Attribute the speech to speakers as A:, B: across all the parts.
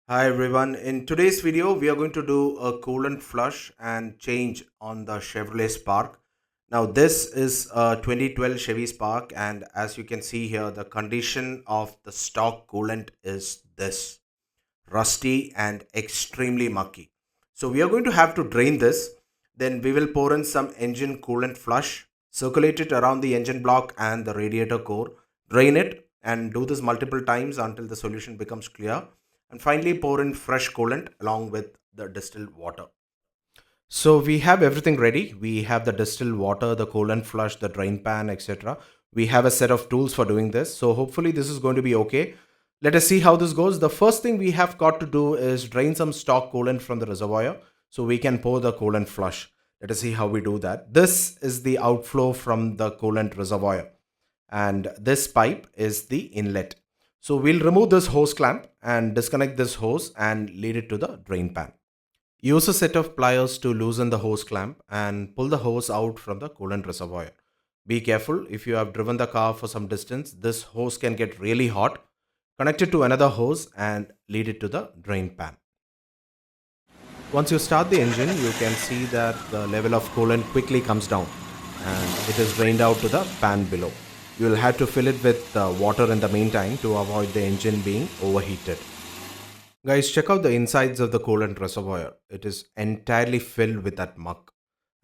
A: Hi everyone. In today's video, we are going to do a coolant flush and change on the Chevrolet Spark. Now, this is a 2012 Chevy Spark, and as you can see here, the condition of the stock coolant is this rusty and extremely mucky. So, we are going to have to drain this. Then, we will pour in some engine coolant flush, circulate it around the engine block and the radiator core, drain it, and do this multiple times until the solution becomes clear, and finally pour in fresh coolant along with the distilled water. So we have everything ready. We have the distilled water, the coolant flush, the drain pan, etc. We have a set of tools for doing this. So hopefully this is going to be okay. Let us see how this goes. The first thing we have got to do is drain some stock coolant from the reservoir so we can pour the coolant flush. Let us see how we do that. This is the outflow from the coolant reservoir, and this pipe is the inlet. So we'll remove this hose clamp and disconnect this hose and lead it to the drain pan. Use a set of pliers to loosen the hose clamp and pull the hose out from the coolant reservoir. Be careful, if you have driven the car for some distance, this hose can get really hot. Connect it to another hose and lead it to the drain pan. Once you start the engine, you can see that the level of coolant quickly comes down and it is drained out to the pan below. You will have to fill it with water in the meantime to avoid the engine being overheated. Guys, check out the insides of the coolant reservoir. It is entirely filled with that muck.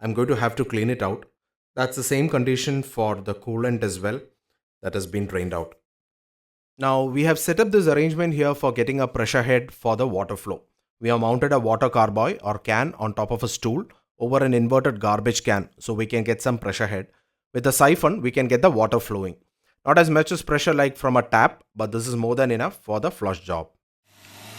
A: I'm going to have to clean it out. That's the same condition for the coolant as well that has been drained out. Now we have set up this arrangement here for getting a pressure head for the water flow. We have mounted a water carboy or can on top of a stool over an inverted garbage can so we can get some pressure head. With a siphon, we can get the water flowing. Not as much as pressure like from a tap, but this is more than enough for the flush job.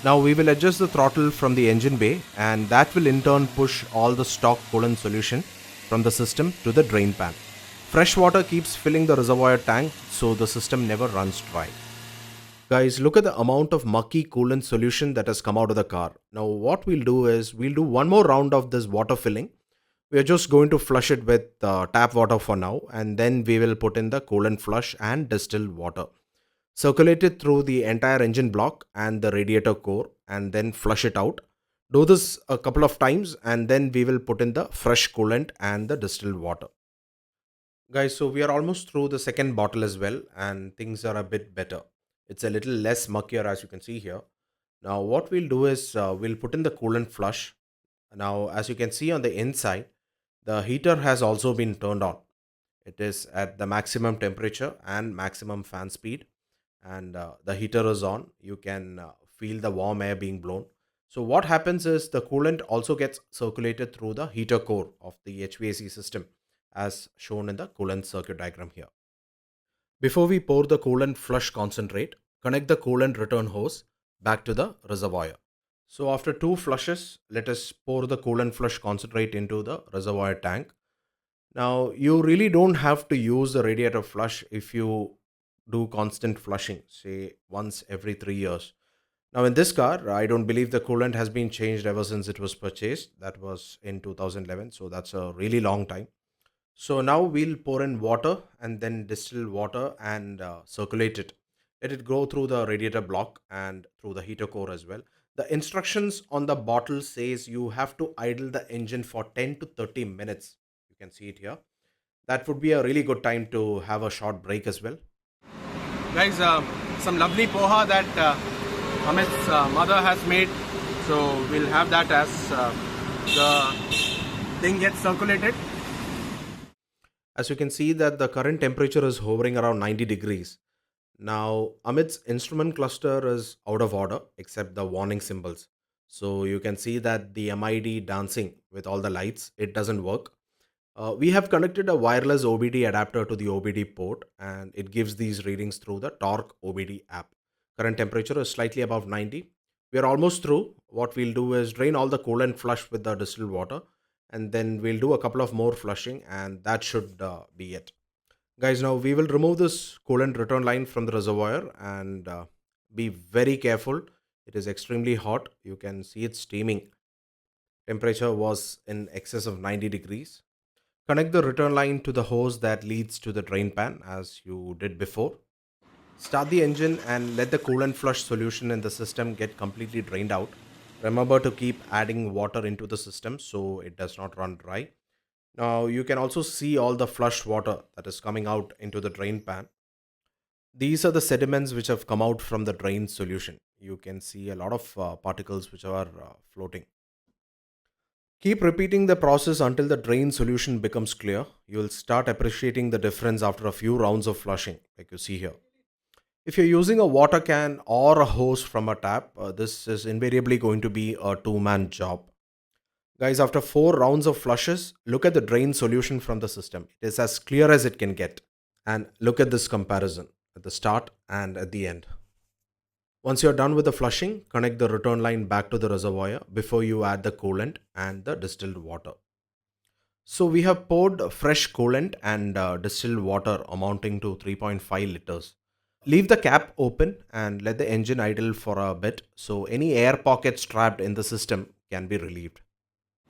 A: Now we will adjust the throttle from the engine bay, and that will in turn push all the stock coolant solution from the system to the drain pan. Fresh water keeps filling the reservoir tank so the system never runs dry. Guys, look at the amount of mucky coolant solution that has come out of the car. Now what we'll do is we'll do one more round of this water filling. We are just going to flush it with tap water for now, and then we will put in the coolant flush and distilled water. Circulate it through the entire engine block and the radiator core and then flush it out. Do this a couple of times and then we will put in the fresh coolant and the distilled water. Guys, so we are almost through the second bottle as well and things are a bit better. It's a little less muckier as you can see here. Now what we'll do is we'll put in the coolant flush. Now as you can see on the inside, the heater has also been turned on. It is at the maximum temperature and maximum fan speed, and the heater is on. You can feel the warm air being blown. So what happens is the coolant also gets circulated through the heater core of the HVAC system as shown in the coolant circuit diagram here. Before we pour the coolant flush concentrate, connect the coolant return hose back to the reservoir. So after two flushes, let us pour the coolant flush concentrate into the reservoir tank. Now, you really don't have to use the radiator flush if you do constant flushing, say once every 3 years. Now, in this car, I don't believe the coolant has been changed ever since it was purchased. That was in 2011, so that's a really long time. So now we'll pour in water and then distill water and circulate it. Let it go through the radiator block and through the heater core as well. The instructions on the bottle says you have to idle the engine for 10 to 30 minutes. You can see it here. That would be a really good time to have a short break as well.
B: Guys, some lovely poha that Amit's mother has made. So we'll have that as the thing gets circulated.
A: As you can see that the current temperature is hovering around 90 degrees. Now Amit's instrument cluster is out of order except the warning symbols. So you can see that the MID dancing with all the lights, it doesn't work. We have connected a wireless OBD adapter to the OBD port and it gives these readings through the Torque OBD app. Current temperature is slightly above 90. We are almost through. What we'll do is drain all the coolant flush with the distilled water, and then we'll do a couple of more flushing and that should be it. Guys, now we will remove this coolant return line from the reservoir and be very careful. It is extremely hot. You can see it steaming. Temperature was in excess of 90 degrees. Connect the return line to the hose that leads to the drain pan as you did before. Start the engine and let the coolant flush solution in the system get completely drained out. Remember to keep adding water into the system so it does not run dry. Now you can also see all the flush water that is coming out into the drain pan. These are the sediments which have come out from the drain solution. You can see a lot of particles which are floating. Keep repeating the process until the drain solution becomes clear. You will start appreciating the difference after a few rounds of flushing, like you see here. If you're using a water can or a hose from a tap, this is invariably going to be a two-man job. Guys, after 4 rounds of flushes, look at the drain solution from the system. It is as clear as it can get. And look at this comparison at the start and at the end. Once you're done with the flushing, connect the return line back to the reservoir before you add the coolant and the distilled water. So we have poured fresh coolant and distilled water amounting to 3.5 liters. Leave the cap open and let the engine idle for a bit so any air pockets trapped in the system can be relieved.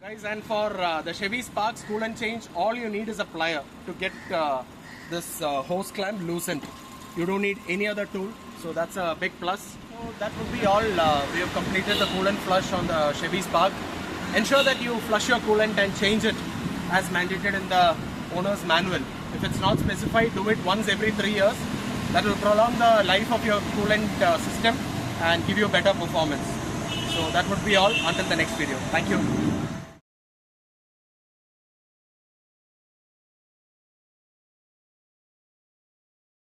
B: Guys, and for the Chevy Sparks coolant change, all you need is a plier to get this hose clamp loosened. You don't need any other tool, so that's a big plus. So that would be all. We have completed the coolant flush on the Chevy Spark. Ensure that you flush your coolant and change it as mandated in the owner's manual. If it's not specified, do it once every 3 years. That will prolong the life of your coolant system and give you better performance. So that would be all until the next video. Thank you.